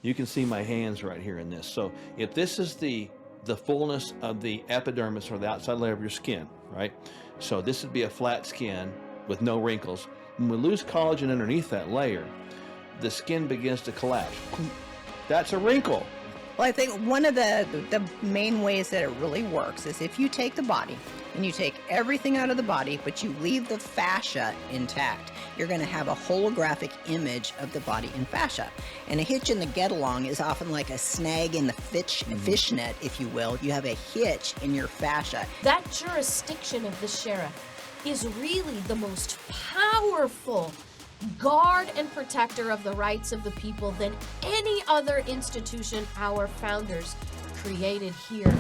you can see my hands right here in this. So if this is the fullness of the epidermis or the outside layer of your skin, right? So this would be a flat skin with no wrinkles. When we lose collagen underneath that layer, the skin begins to collapse. That's a wrinkle. Well, I think one of the main ways that it really works is if you take the body and you take everything out of the body, but you leave the fascia intact, you're going to have a holographic image of the body in fascia. And a hitch in the get-along is often like a snag in the fishnet, if you will. You have a hitch in your fascia. That jurisdiction of the sheriff is really the most powerful guard and protector of the rights of the people than any other institution our founders created here.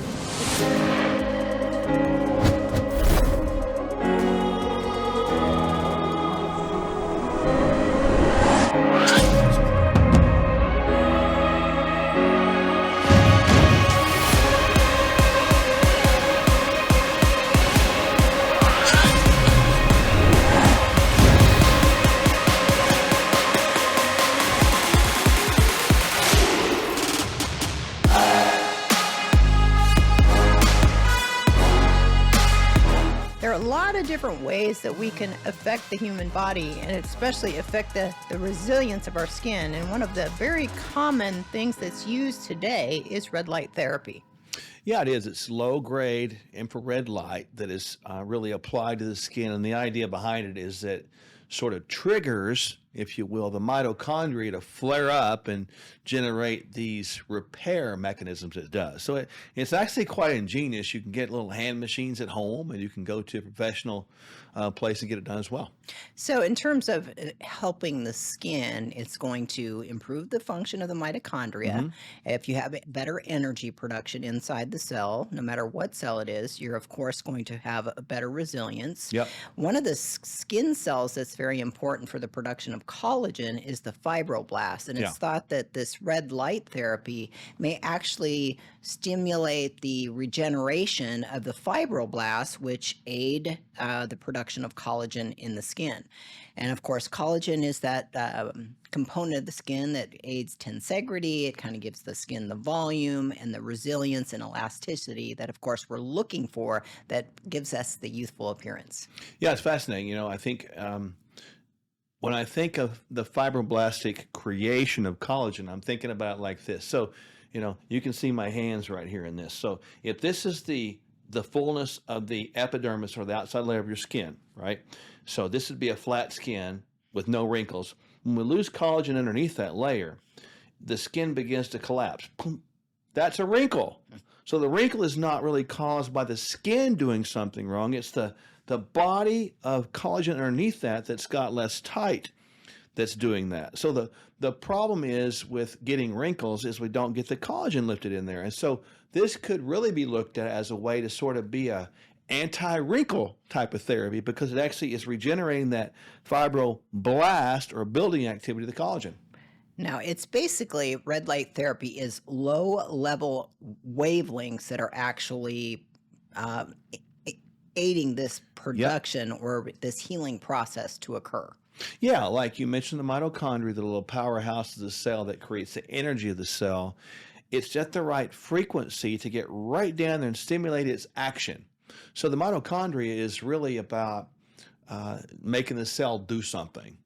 There are a lot of different ways that we can affect the human body and especially affect the resilience of our skin. And one of the very common things that's used today is red light therapy. Yeah, it is. It's low-grade infrared light that is really applied to the skin. And the idea behind it is that sort of triggers, if you will, the mitochondria to flare up and generate these repair mechanisms it does. So it's actually quite ingenious. You can get little hand machines at home, and you can go to a professional place and get it done as well. So in terms of helping the skin, it's going to improve the function of the mitochondria. If you have better energy production inside the cell, no matter what cell it is, you're of course going to have a better resilience. Yep. One of the skin cells that's very important for the production of collagen is the fibroblast. And it's thought that this red light therapy may actually stimulate the regeneration of the fibroblasts, which aid the production of collagen in the skin. And of course, collagen is that component of the skin that aids tensegrity. It kind of gives the skin the volume and the resilience and elasticity that, of course, we're looking for that gives us the youthful appearance. Yeah, it's fascinating. I think when I think of the fibroblastic creation of collagen, I'm thinking about it like this. So, you can see my hands right here in this. So if this is the fullness of the epidermis or the outside layer of your skin, right? So this would be a flat skin with no wrinkles. When we lose collagen underneath that layer, the skin begins to collapse. That's a wrinkle. So the wrinkle is not really caused by the skin doing something wrong. It's the body of collagen underneath that's got less tight that's doing that. So the problem is with getting wrinkles is we don't get the collagen lifted in there. And so this could really be looked at as a way to sort of be a anti-wrinkle type of therapy because it actually is regenerating that fibroblast or building activity of the collagen. Now, it's basically red light therapy is low-level wavelengths that are actually aiding this production or this healing process to occur. Yeah, like you mentioned the mitochondria, the little powerhouse of the cell that creates the energy of the cell. It's at the right frequency to get right down there and stimulate its action. So the mitochondria is really about making the cell do something.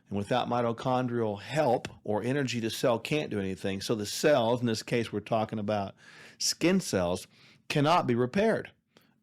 And without mitochondrial help or energy, the cell can't do anything. So the cells, in this case we're talking about skin cells, cannot be repaired.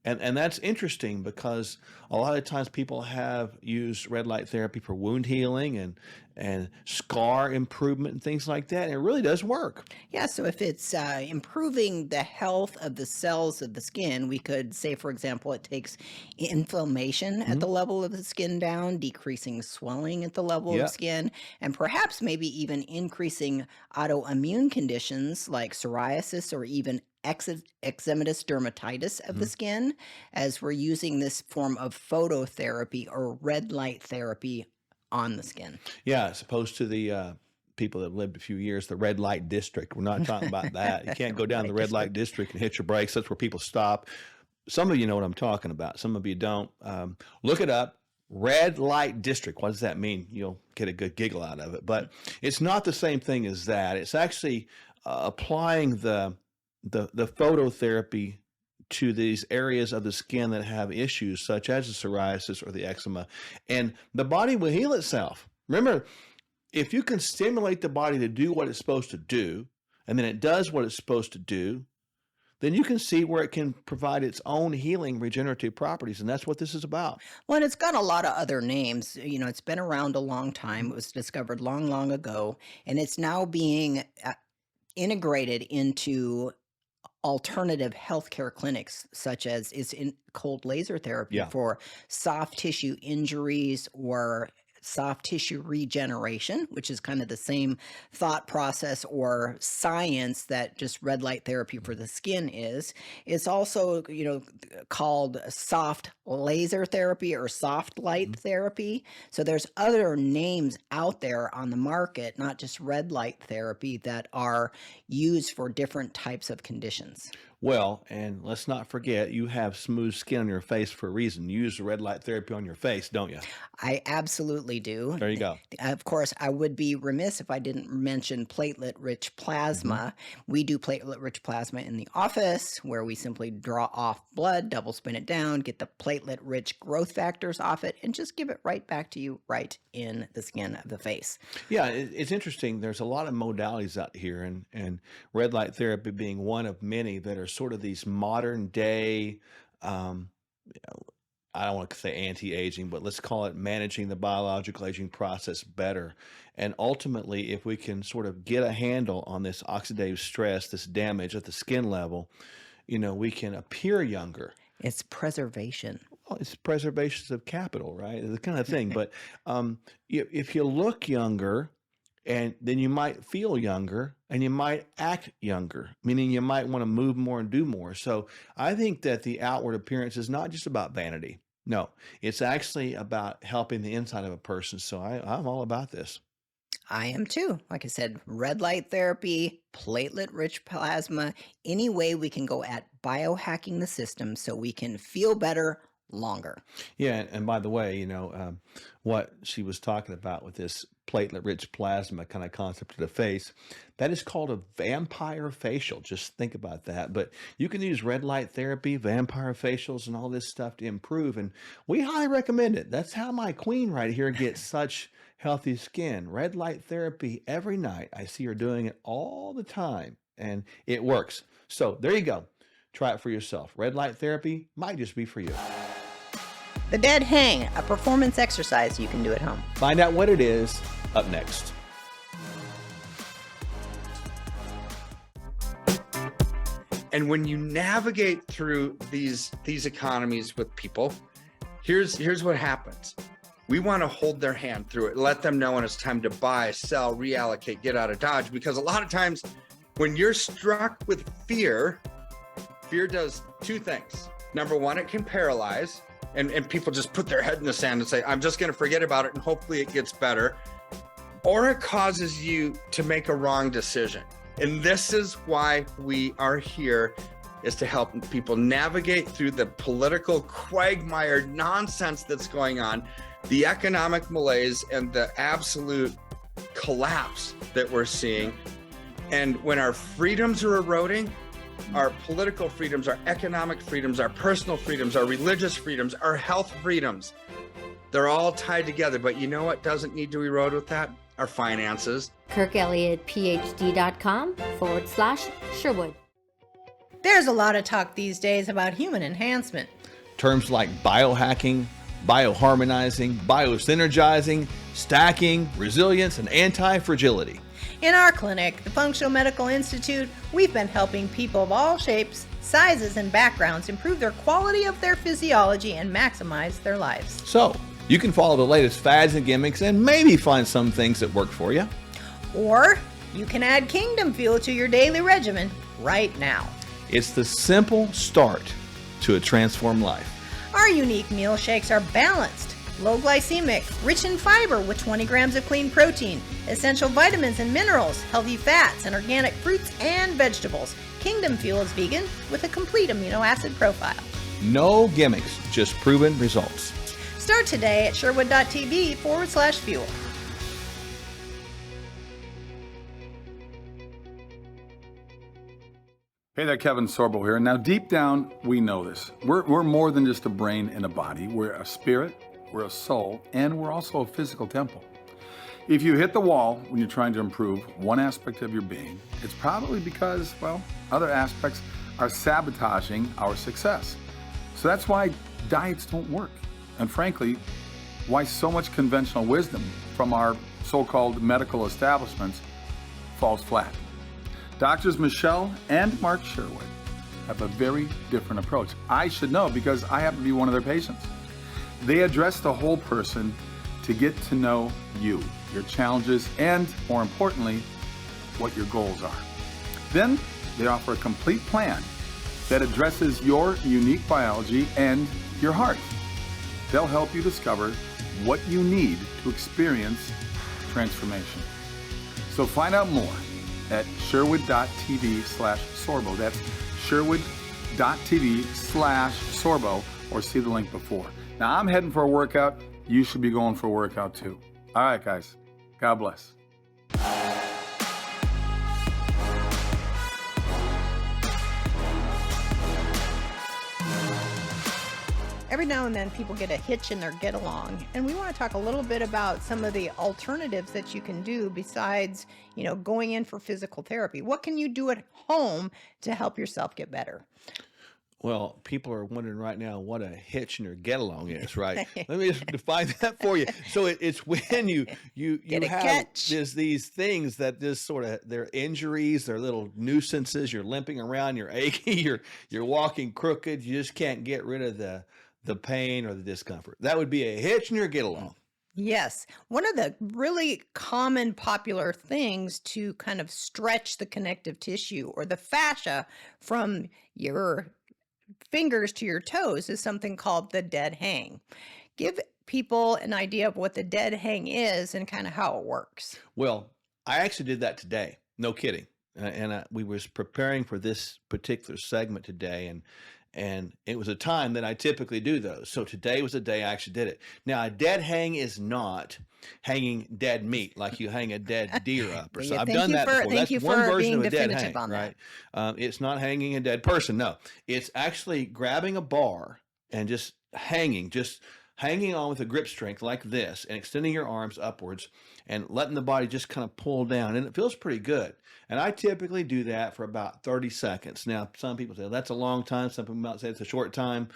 And that's interesting because a lot of times people have used red light therapy for wound healing and scar improvement and things like that. And it really does work. Yeah, so if it's improving the health of the cells of the skin, we could say, for example, it takes inflammation at the level of the skin down, decreasing swelling at the level of the skin, and perhaps maybe even increasing autoimmune conditions like psoriasis or even eczematous dermatitis of the skin, as we're using this form of phototherapy or red light therapy on the skin. Yeah, as opposed to the people that have lived a few years, the red light district. We're not talking about that. You can't go down the red light district and hit your brakes. That's where people stop. Some of you know what I'm talking about. Some of you don't. Look it up. red light district. What does that mean? You'll get a good giggle out of it, but it's not the same thing as that. It's actually applying the phototherapy to these areas of the skin that have issues such as the psoriasis or the eczema, and the body will heal itself. Remember, if you can stimulate the body to do what it's supposed to do, and then it does what it's supposed to do, then you can see where it can provide its own healing regenerative properties. And that's what this is about. Well, and it's got a lot of other names. It's been around a long time. It was discovered long, long ago, and it's now being integrated into alternative healthcare clinics, such as it's in cold laser therapy for soft tissue injuries or soft tissue regeneration, which is kind of the same thought process or science that just red light therapy for the skin is. It's also, called soft laser therapy or soft light therapy. So there's other names out there on the market, not just red light therapy, that are used for different types of conditions. Well, and let's not forget, you have smooth skin on your face for a reason. You use the red light therapy on your face, don't you? I absolutely do. There you go. Of course, I would be remiss if I didn't mention platelet-rich plasma. We do platelet-rich plasma in the office, where we simply draw off blood, double spin it down, get the platelet-rich growth factors off it, and just give it right back to you right in the skin of the face. Yeah, it's interesting. There's a lot of modalities out here, and red light therapy being one of many that are sort of these modern day, I don't want to say anti-aging, but let's call it managing the biological aging process better. And ultimately, if we can sort of get a handle on this oxidative stress, this damage at the skin level, we can appear younger. It's preservation. Well, it's preservation of capital, right? The kind of thing. But if you look younger, and then you might feel younger and you might act younger, meaning you might want to move more and do more. So I think that the outward appearance is not just about vanity. No, it's actually about helping the inside of a person. So I'm all about this. I am too. Like I said, red light therapy, platelet-rich plasma, any way we can go at biohacking the system so we can feel better longer. Yeah, and by the way, what she was talking about with this platelet-rich plasma kind of concept of the face, that is called a vampire facial. Just think about that. But you can use red light therapy, vampire facials, and all this stuff to improve, and we highly recommend it. That's how my queen right here gets such healthy skin. Red light therapy every night. I see her doing it all the time, and it works. So there you go. Try it for yourself. Red light therapy might just be for you. The dead hang, a performance exercise you can do at home. Find out what it is up next. And when you navigate through these economies with people, here's what happens. We want to hold their hand through it, let them know when it's time to buy, sell, reallocate, get out of Dodge. Because a lot of times when you're struck with fear does two things. Number one, it can paralyze, and people just put their head in the sand and say, I'm just going to forget about it and hopefully it gets better. Or it causes you to make a wrong decision. And this is why we are here, is to help people navigate through the political quagmire nonsense that's going on, the economic malaise, and the absolute collapse that we're seeing. And when our freedoms are eroding, our political freedoms, our economic freedoms, our personal freedoms, our religious freedoms, our health freedoms, they're all tied together. But you know what doesn't need to erode with that? Our finances. KirkElliottPhD.com/Sherwood. There's a lot of talk these days about human enhancement. Terms like biohacking, bioharmonizing, biosynergizing, stacking, resilience, and anti-fragility. In our clinic, the Functional Medical Institute, we've been helping people of all shapes, sizes, and backgrounds improve their quality of their physiology and maximize their lives. So, you can follow the latest fads and gimmicks and maybe find some things that work for you. Or you can add Kingdom Fuel to your daily regimen right now. It's the simple start to a transformed life. Our unique meal shakes are balanced, low glycemic, rich in fiber with 20 grams of clean protein, essential vitamins and minerals, healthy fats, and organic fruits and vegetables. Kingdom Fuel is vegan with a complete amino acid profile. No gimmicks, just proven results. Start today at sherwood.tv/fuel. Hey there, Kevin Sorbo here. Now, deep down, we know this. We're more than just a brain and a body. We're a spirit, we're a soul, and we're also a physical temple. If you hit the wall when you're trying to improve one aspect of your being, it's probably because, well, other aspects are sabotaging our success. So that's why diets don't work. And frankly, why so much conventional wisdom from our so-called medical establishments falls flat. Doctors Michele and Mark Sherwood have a very different approach. I should know because I happen to be one of their patients. They address the whole person to get to know you, your challenges, and more importantly, what your goals are. Then they offer a complete plan that addresses your unique biology and your heart. They'll help you discover what you need to experience transformation. So find out more at sherwood.tv/sorbo. That's sherwood.tv/sorbo, or see the link before. Now, I'm heading for a workout. You should be going for a workout too. All right, guys. God bless. Every now and then people get a hitch in their get along, and we want to talk a little bit about some of the alternatives that you can do besides, going in for physical therapy. What can you do at home to help yourself get better? Well, people are wondering right now what a hitch in your get along is, right? Let me just define that for you. So it's when you Get a have catch. these things that just sort of, they're injuries, they're little nuisances. You're limping around, you're achy, you're walking crooked. You just can't get rid of the pain or the discomfort. That would be a hitch in your get along. Yes. One of the really common popular things to kind of stretch the connective tissue or the fascia from your fingers to your toes is something called the dead hang. Give people an idea of what the dead hang is and kind of how it works. Well, I actually did that today. No kidding. We was preparing for this particular segment today, and it was a time that I typically do those. So today was the day I actually did it. Now, a dead hang is not hanging dead meat like you hang a dead deer up or something. I've done that before. Thank you That's one for version being of a dead definitive hang, on that. right? It's not hanging a dead person. No, it's actually grabbing a bar and just hanging on with a grip strength like this and extending your arms upwards and letting the body just kind of pull down. And it feels pretty good. And I typically do that for about 30 seconds. Now, some people say, well, that's a long time. Some people might say it's a short time.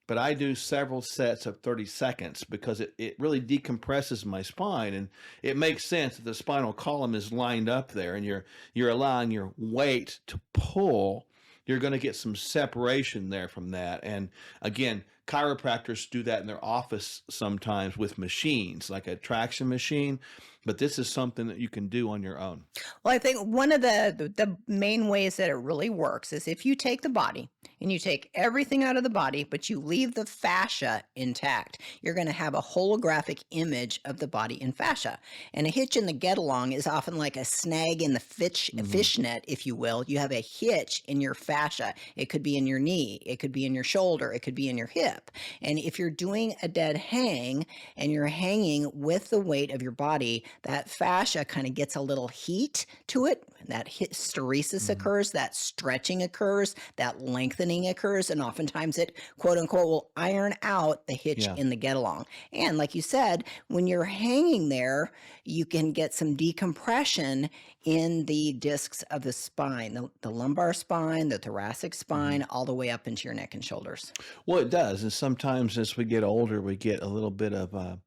But I do several sets of 30 seconds because it really decompresses my spine. And it makes sense that the spinal column is lined up there and you're allowing your weight to pull. You're going to get some separation there from that. And again, chiropractors do that in their office sometimes with machines, like a traction machine. But this is something that you can do on your own. Well, I think one of the main ways that it really works is if you take the body and you take everything out of the body, but you leave the fascia intact, you're going to have a holographic image of the body in fascia. And a hitch in the get along is often like a snag in the fishnet, if you will. You have a hitch in your fascia. It could be in your knee. It could be in your shoulder. It could be in your hip. And if you're doing a dead hang and you're hanging with the weight of your body, that fascia kind of gets a little heat to it. That hysteresis occurs, that stretching occurs, that lengthening occurs, and oftentimes it, quote unquote, will iron out the hitch in the get along. And like you said, when you're hanging there, you can get some decompression in the discs of the spine, the lumbar spine, the thoracic spine, all the way up into your neck and shoulders. Well, it does. And sometimes as we get older, we get a little bit of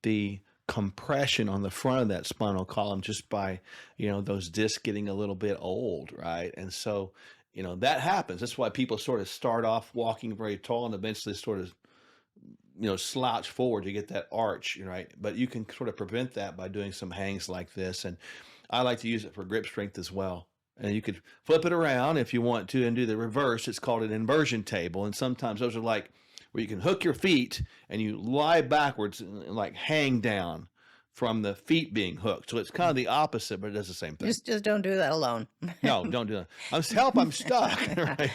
the compression on the front of that spinal column just by, those discs getting a little bit old, right? And so, that happens. That's why people sort of start off walking very tall and eventually sort of, slouch forward. You get that arch, right? But you can sort of prevent that by doing some hangs like this. And I like to use it for grip strength as well. And you could flip it around if you want to and do the reverse. It's called an inversion table. And sometimes those are like where you can hook your feet and you lie backwards and like hang down. from the feet being hooked. So it's kind of the opposite, but it does the same thing. Just don't do that alone. No, don't do that. I'm stuck. Right?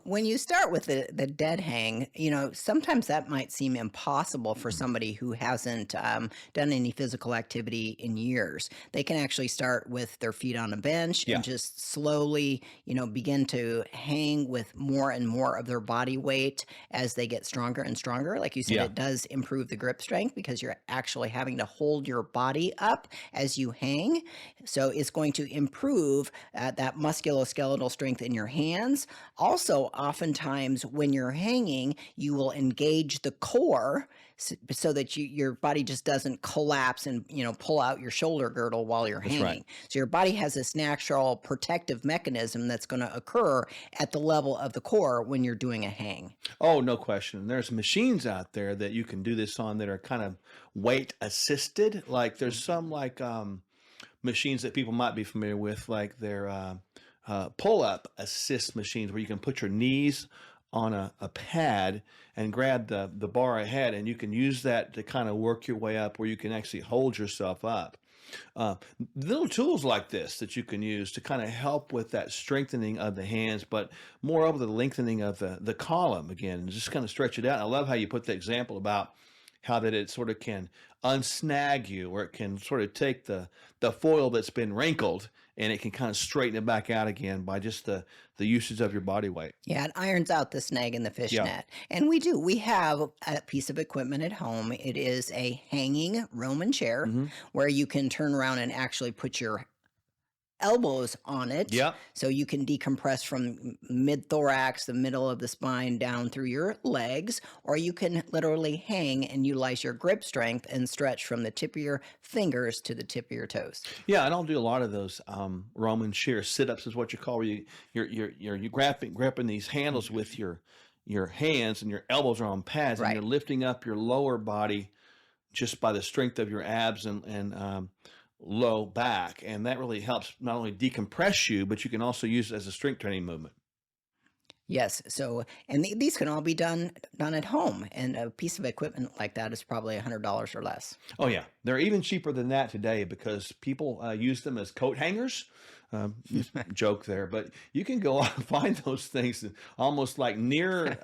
When you start with the dead hang, sometimes that might seem impossible for somebody who hasn't done any physical activity in years. They can actually start with their feet on a bench Yeah. and just slowly, begin to hang with more and more of their body weight as they get stronger and stronger. Like you said, Yeah. it does improve the grip strength because you're actually having to hold your body up as you hang. So it's going to improve that musculoskeletal strength in your hands. Also, oftentimes when you're hanging, you will engage the core so that your body just doesn't collapse and pull out your shoulder girdle while you're That's hanging. right. So your body has this natural protective mechanism that's going to occur at the level of the core when you're doing a hang. Oh, no question. There's machines out there that you can do this on that are kind of weight assisted. Like there's some machines that people might be familiar with, like they're pull-up assist machines where you can put your knees on a pad and grab the bar ahead, and you can use that to kind of work your way up where you can actually hold yourself up. Little tools like this that you can use to kind of help with that strengthening of the hands, but moreover the lengthening of the column again, and just kind of stretch it out. I love how you put the example about how that it sort of can unsnag you, or it can sort of take the foil that's been wrinkled and it can kind of straighten it back out again by just the usage of your body weight. Yeah, it irons out the snag in the fish Yeah. net. And we have a piece of equipment at home. It is a hanging Roman chair Mm-hmm. where you can turn around and actually put your elbows on it. Yep. So you can decompress from mid-thorax, the middle of the spine, down through your legs, or you can literally hang and utilize your grip strength and stretch from the tip of your fingers to the tip of your toes. Yeah, and I'll do a lot of those Roman chair sit-ups is what you call, where you're grabbing these handles with your hands and your elbows are on pads, and Right. you're lifting up your lower body just by the strength of your abs and low back, and that really helps not only decompress you, but you can also use it as a strength training movement. Yes. So, and these can all be done at home, and a piece of equipment like that is probably $100 or less. Oh yeah, they're even cheaper than that today because people use them as coat hangers. Just joke there, but you can go out and find those things almost like near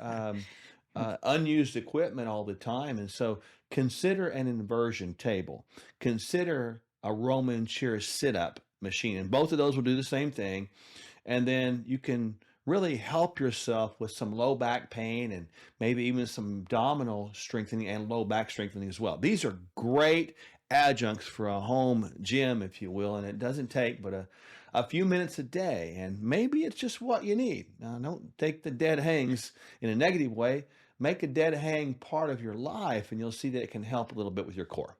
unused equipment all the time. And so consider an inversion table. Consider a Roman chair sit-up machine, and both of those will do the same thing. And then you can really help yourself with some low back pain and maybe even some abdominal strengthening and low back strengthening as well. These are great adjuncts for a home gym, if you will, and it doesn't take but a few minutes a day, and maybe it's just what you need. Now, don't take the dead hangs in a negative way. Make a dead hang part of your life, and you'll see that it can help a little bit with your core.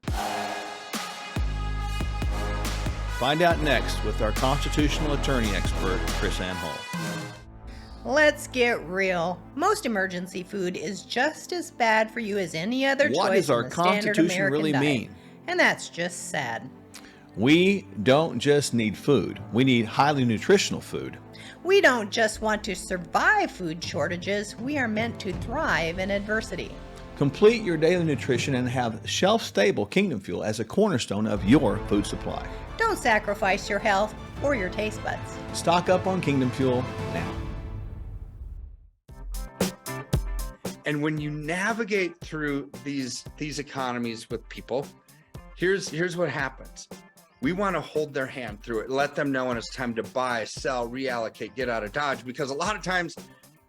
Find out next with our constitutional attorney expert, Chris Ann Hull. Let's get real. Most emergency food is just as bad for you as any other What choice does our in the standard Constitution American really diet. mean? And that's just sad. We don't just need food. We need highly nutritional food. We don't just want to survive food shortages, we are meant to thrive in adversity. Complete your daily nutrition and have shelf-stable Kingdom Fuel as a cornerstone of your food supply. Don't sacrifice your health or your taste buds. Stock up on Kingdom Fuel now. And when you navigate through these economies with people, here's what happens. We want to hold their hand through it, let them know when it's time to buy, sell, reallocate, get out of Dodge. Because a lot of times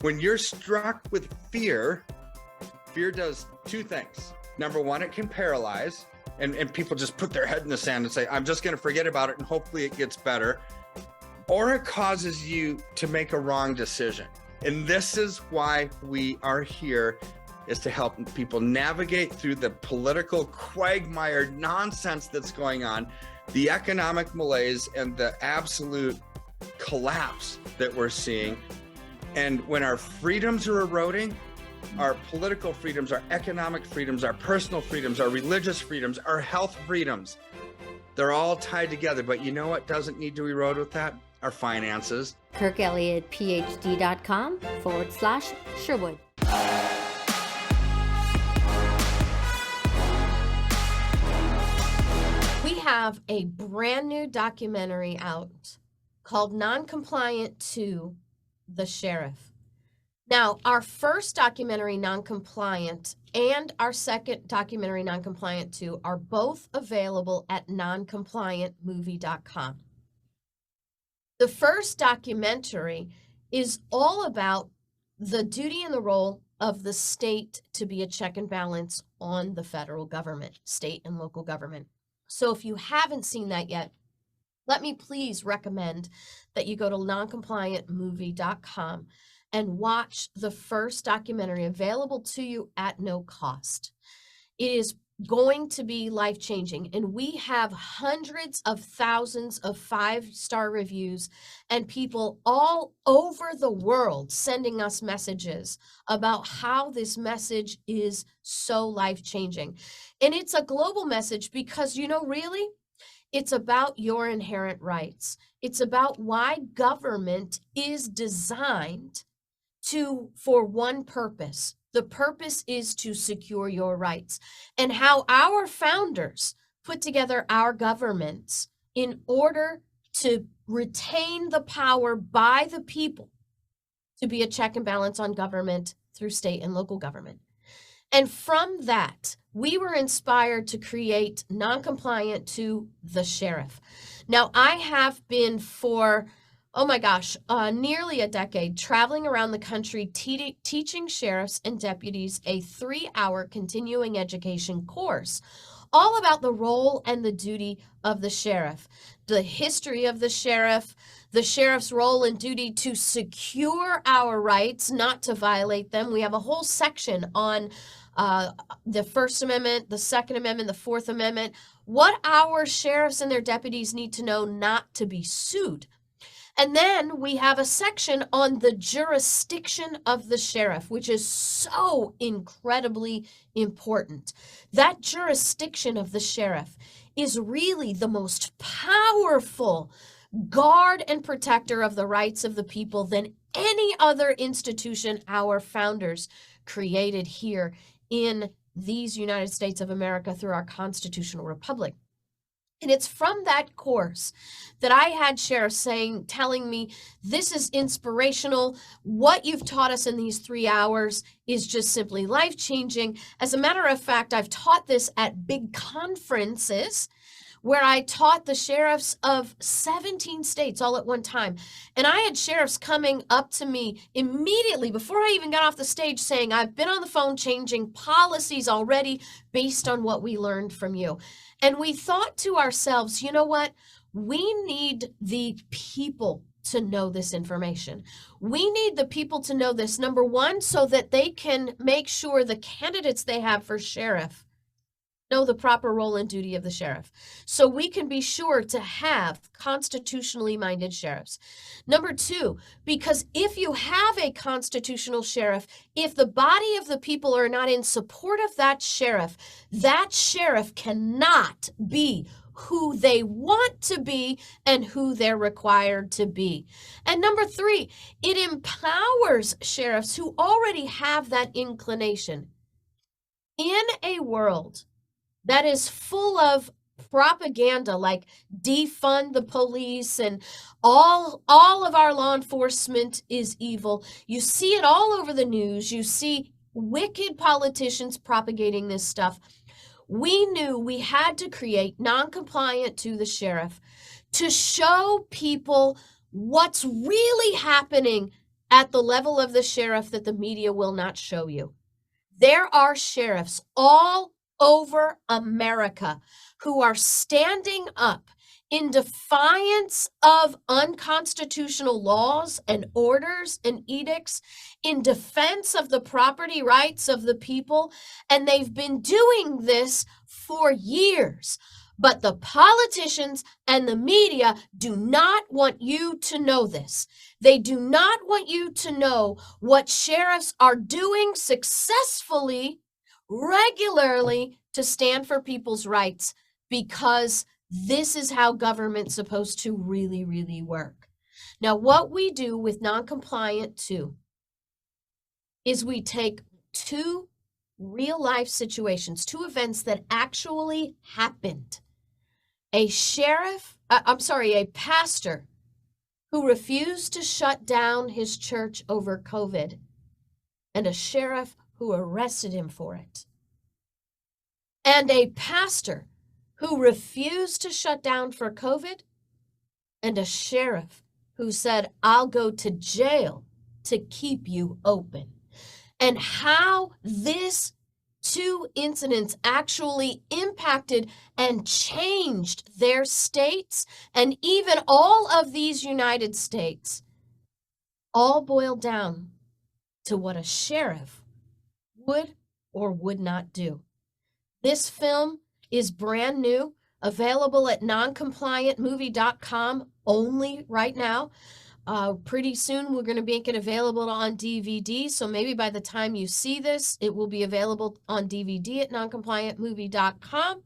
when you're struck with fear does two things. Number one, it can paralyze, and people just put their head in the sand and say, I'm just going to forget about it and hopefully it gets better. Or it causes you to make a wrong decision. And this is why we are here, is to help people navigate through the political quagmire nonsense that's going on, the economic malaise, and the absolute collapse that we're seeing. And when our freedoms are eroding, our political freedoms, our economic freedoms, our personal freedoms, our religious freedoms, our health freedoms, they're all tied together. But you know what doesn't need to erode with that? Our finances. KirkElliottPhD.com/Sherwood. have a brand new documentary out called Non-Compliant to the Sheriff. Now, our first documentary, Non-Compliant, and our second documentary, Non-Compliant 2, are both available at noncompliantmovie.com. The first documentary is all about the duty and the role of the state to be a check and balance on the federal government, state and local government. So if you haven't seen that yet, let me please recommend that you go to noncompliantmovie.com and watch the first documentary available to you at no cost. It is going to be life-changing, and we have hundreds of thousands of 5-star reviews and people all over the world sending us messages about how this message is so life-changing. And it's a global message because, really, it's about your inherent rights. It's about why government is designed for one purpose. The purpose is to secure your rights, and how our founders put together our governments in order to retain the power by the people to be a check and balance on government through state and local government. And from that, we were inspired to create Non-Compliant to the Sheriff. Now, I have been for nearly a decade, traveling around the country teaching sheriffs and deputies a 3-hour continuing education course, all about the role and the duty of the sheriff, the history of the sheriff's role and duty to secure our rights, not to violate them. We have a whole section on the First Amendment, the Second Amendment, the Fourth Amendment, what our sheriffs and their deputies need to know not to be sued. And then we have a section on the jurisdiction of the sheriff, which is so incredibly important. That jurisdiction of the sheriff is really the most powerful guard and protector of the rights of the people than any other institution our founders created here in these United States of America through our constitutional republic. And it's from that course that I had sheriffs telling me, this is inspirational. What you've taught us in these 3 hours is just simply life-changing. As a matter of fact, I've taught this at big conferences where I taught the sheriffs of 17 states all at one time. And I had sheriffs coming up to me immediately before I even got off the stage saying, I've been on the phone changing policies already based on what we learned from you. And we thought to ourselves, you know what? We need the people to know this information. We need the people to know this, number one, so that they can make sure the candidates they have for sheriff know the proper role and duty of the sheriff, so we can be sure to have constitutionally minded sheriffs. Number two, because if you have a constitutional sheriff, if the body of the people are not in support of that sheriff cannot be who they want to be and who they're required to be. And number three, it empowers sheriffs who already have that inclination. In a world that is full of propaganda like defund the police and all of our law enforcement is evil. You see it all over the news. You see wicked politicians propagating this stuff. We knew we had to create Non-Compliant to the Sheriff to show people what's really happening at the level of the sheriff that the media will not show you. There are sheriffs all over America who are standing up in defiance of unconstitutional laws and orders and edicts, in defense of the property rights of the people, and they've been doing this for years. But the politicians and the media do not want you to know this. They do not want you to know what sheriffs are doing successfully, regularly, to stand for people's rights, because this is how government's supposed to really, really work. Now, what we do with Non-Compliant 2 is we take two real life situations, two events that actually happened, a pastor who refused to shut down his church over COVID, and a sheriff who arrested him for it. And a pastor who refused to shut down for COVID, and a sheriff who said, I'll go to jail to keep you open. And how this two incidents actually impacted and changed their states, and even all of these United States, all boiled down to what a sheriff would or would not do. This film is brand new, available at noncompliantmovie.com only right now. Pretty soon we're going to make it available on DVD, so maybe by the time you see this, it will be available on DVD at noncompliantmovie.com.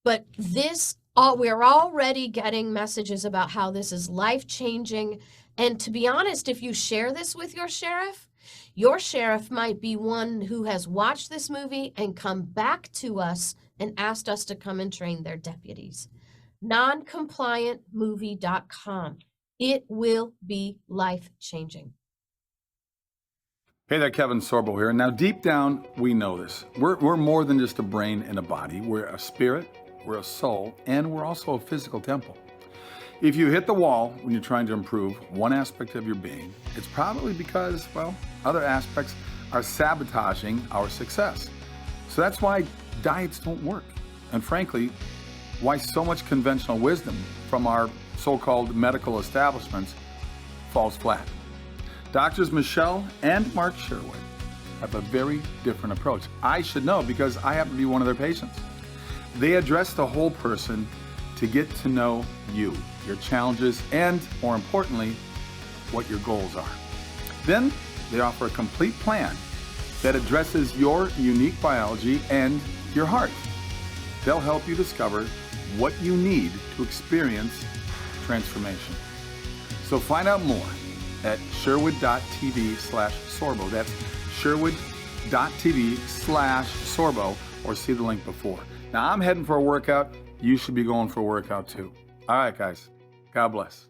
But we're already getting messages about how this is life-changing. And to be honest, if you share this with your sheriff might be one who has watched this movie and come back to us and asked us to come and train their deputies. Noncompliantmovie.com. It will be life-changing. Hey there, Kevin Sorbo here. Now, deep down, we know this. We're more than just a brain and a body. We're a spirit, we're a soul, and we're also a physical temple. If you hit the wall when you're trying to improve one aspect of your being, it's probably because, well, other aspects are sabotaging our success. So that's why diets don't work. And frankly, why so much conventional wisdom from our so-called medical establishments falls flat. Doctors Michele and Mark Sherwood have a very different approach. I should know because I happen to be one of their patients. They address the whole person to get to know you, your challenges, and more importantly, what your goals are. Then they offer a complete plan that addresses your unique biology and your heart. They'll help you discover what you need to experience transformation. So find out more at sherwood.tv/Sorbo. That's sherwood.tv/Sorbo, or see the link before. Now I'm heading for a workout. You should be going for a workout too. All right, guys. God bless.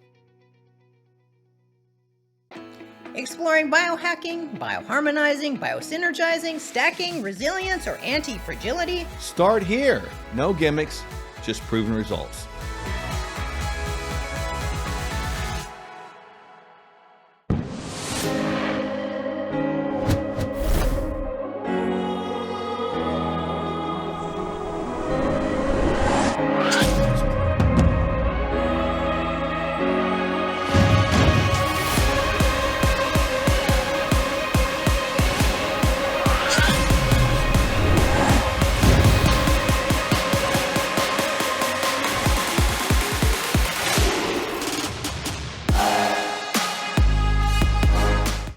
Exploring biohacking, bioharmonizing, biosynergizing, stacking, resilience, or anti-fragility? Start here. No gimmicks, just proven results.